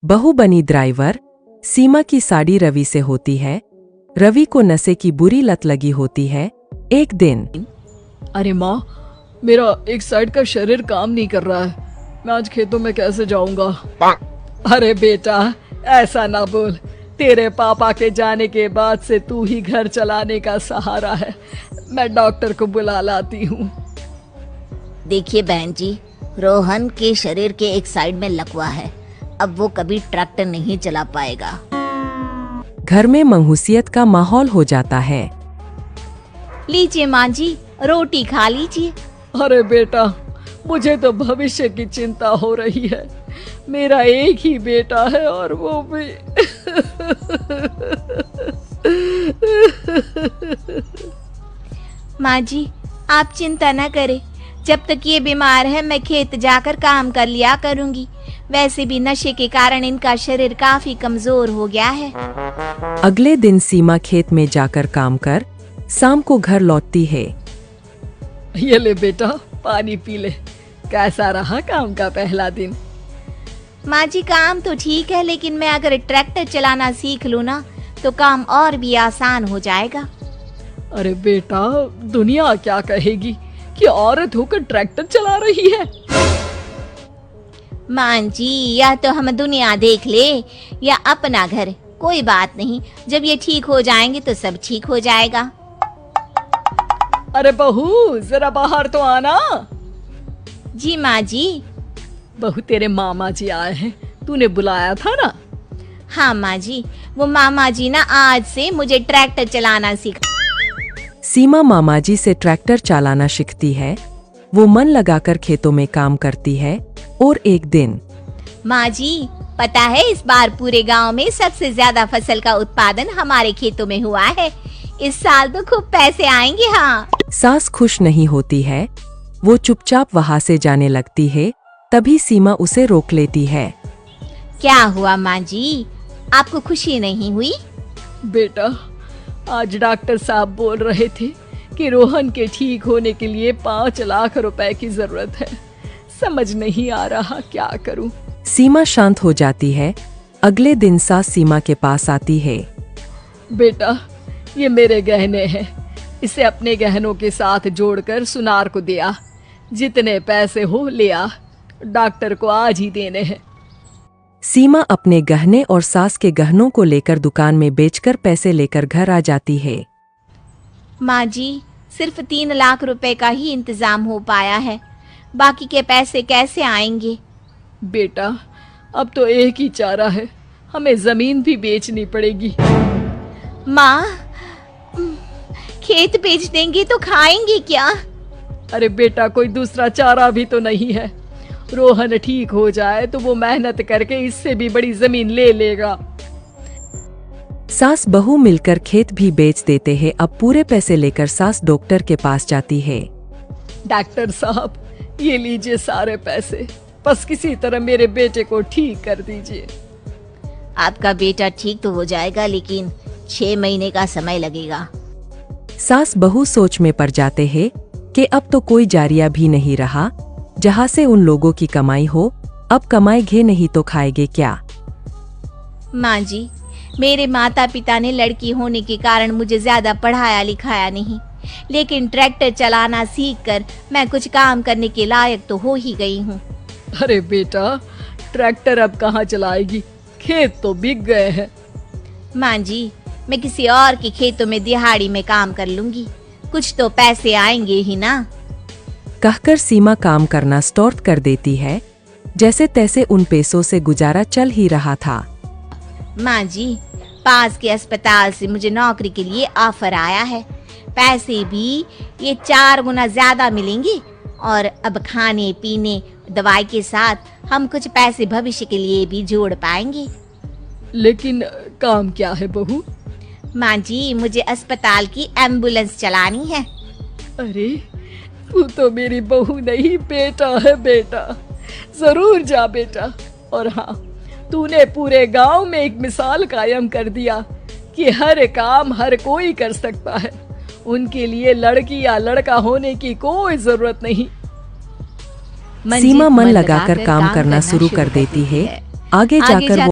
बहू बनी ड्राइवर। सीमा की साड़ी रवि से होती है। रवि को नशे की बुरी लत लगी होती है। एक दिन अरे माँ, मेरा एक साइड का शरीर काम नहीं कर रहा है। मैं आज खेतों में कैसे जाऊंगा? अरे बेटा, ऐसा ना बोल। तेरे पापा के जाने के बाद से तू ही घर चलाने का सहारा है। मैं डॉक्टर को बुला लाती हूँ। देखिए बहन जी, रोहन के शरीर के एक साइड में लकवा है। अब वो कभी ट्रैक्टर नहीं चला पाएगा। घर में मंहूसियत का माहौल हो जाता है। लीजिए माँ जी, रोटी खा लीजिए। अरे बेटा, मुझे तो भविष्य की चिंता हो रही है। मेरा एक ही बेटा है और वो भी माँ जी, आप चिंता न करें। जब तक ये बीमार है मैं खेत जाकर काम कर लिया करूंगी। वैसे भी नशे के कारण इनका शरीर काफी कमजोर हो गया है। अगले दिन सीमा खेत में जाकर काम कर शाम को घर लौटती है। ये ले बेटा, पानी पी ले। कैसा रहा काम का पहला दिन? माँ जी, काम तो ठीक है, लेकिन मैं अगर ट्रैक्टर चलाना सीख लूँ ना तो काम और भी आसान हो जाएगा। अरे बेटा, दुनिया क्या कहेगी कि औरत होकर ट्रैक्टर चला रही है। माँ जी, या तो हम दुनिया देख ले या अपना घर, कोई बात नहीं। जब ये ठीक हो जाएंगे तो सब ठीक हो जाएगा। अरे बहू, जरा बाहर तो आना। जी माँ जी। बहू, तेरे मामा जी आए हैं, तूने बुलाया था ना? हाँ माँ जी, वो मामा जी ना आज से मुझे ट्रैक्टर चलाना सिखा। सीमा मामा जी से ट्रैक्टर चलाना सीखती है। वो मन लगाकर खेतों में काम करती है। और एक दिन माँ जी, पता है इस बार पूरे गांव में सबसे ज्यादा फसल का उत्पादन हमारे खेतों में हुआ है। इस साल तो खूब पैसे आएंगे। हाँ। सास खुश नहीं होती है। वो चुपचाप वहाँ से जाने लगती है। तभी सीमा उसे रोक लेती है। क्या हुआ माँ जी, आपको खुशी नहीं हुई? बेटा, आज डॉक्टर साहब बोल रहे थे कि रोहन के ठीक होने के लिए 5 लाख रुपए की जरूरत है। समझ नहीं आ रहा क्या करूं। सीमा शांत हो जाती है। अगले दिन सास सीमा के पास आती है। बेटा, ये मेरे गहने हैं। इसे अपने गहनों के साथ जोड़कर सुनार को दिया। जितने पैसे हो ले आ। डॉक्टर को आज ही देने हैं। सीमा अपने गहने और सास के गहनों को लेकर दुकान में बेचकर पैसे लेकर घर आ जाती है। माँ जी, सिर्फ 3 लाख रुपए का ही इंतजाम हो पाया है। बाकी के पैसे कैसे आएंगे? बेटा, अब तो एक ही चारा है, हमें जमीन भी बेचनी पड़ेगी। माँ, खेत बेच देंगे तो खाएंगे क्या? अरे बेटा, कोई दूसरा चारा भी तो नहीं है। रोहन ठीक हो जाए तो वो मेहनत करके इससे भी बड़ी जमीन ले लेगा। सास बहू मिलकर खेत भी बेच देते हैं। अब पूरे पैसे लेकर सास डॉक्टर के पास जाती है। डॉक्टर साहब, ये लीजिए सारे पैसे। बस किसी तरह मेरे बेटे को ठीक कर दीजिए। आपका बेटा ठीक तो हो जाएगा, लेकिन 6 महीने का समय लगेगा। सास बहू सोच में पड़ जाते हैं कि अब तो कोई जारिया भी नहीं रहा जहाँ से उन लोगों की कमाई हो। अब कमाएंगे नहीं तो खाएंगे क्या? माँ जी, मेरे माता पिता ने लड़की होने के कारण मुझे ज्यादा पढ़ाया लिखाया नहीं, लेकिन ट्रैक्टर चलाना सीखकर मैं कुछ काम करने के लायक तो हो ही गई हूँ। अरे बेटा, ट्रैक्टर अब कहाँ चलाएगी? खेत तो बिक गए हैं। माँ जी, मैं किसी और के खेतों में दिहाड़ी में काम कर लूंगी। कुछ तो पैसे आएंगे ही ना। कहकर सीमा काम करना स्टार्ट कर देती है। जैसे तैसे उन पैसों से गुजारा चल ही रहा था। माँ जी, पास के अस्पताल से मुझे नौकरी के लिए ऑफर आया है। पैसे भी ये 4 गुना ज्यादा मिलेंगे और अब खाने पीने दवाई के साथ हम कुछ पैसे भविष्य के लिए भी जोड़ पाएंगे। लेकिन काम क्या है बहू? माँ जी, मुझे अस्पताल की एम्बुलेंस चलानी है। अरे, तू तो मेरी बहू नहीं, बेटा है बेटा। जरूर जा बेटा। और हाँ, तूने पूरे गांव में एक मिसाल कायम कर दिया कि हर काम हर कोई कर सकता है। उनके लिए लड़की या लड़का होने की कोई जरूरत नहीं। सीमा मन लगाकर काम करना शुरू कर देती है। आगे जाकर वो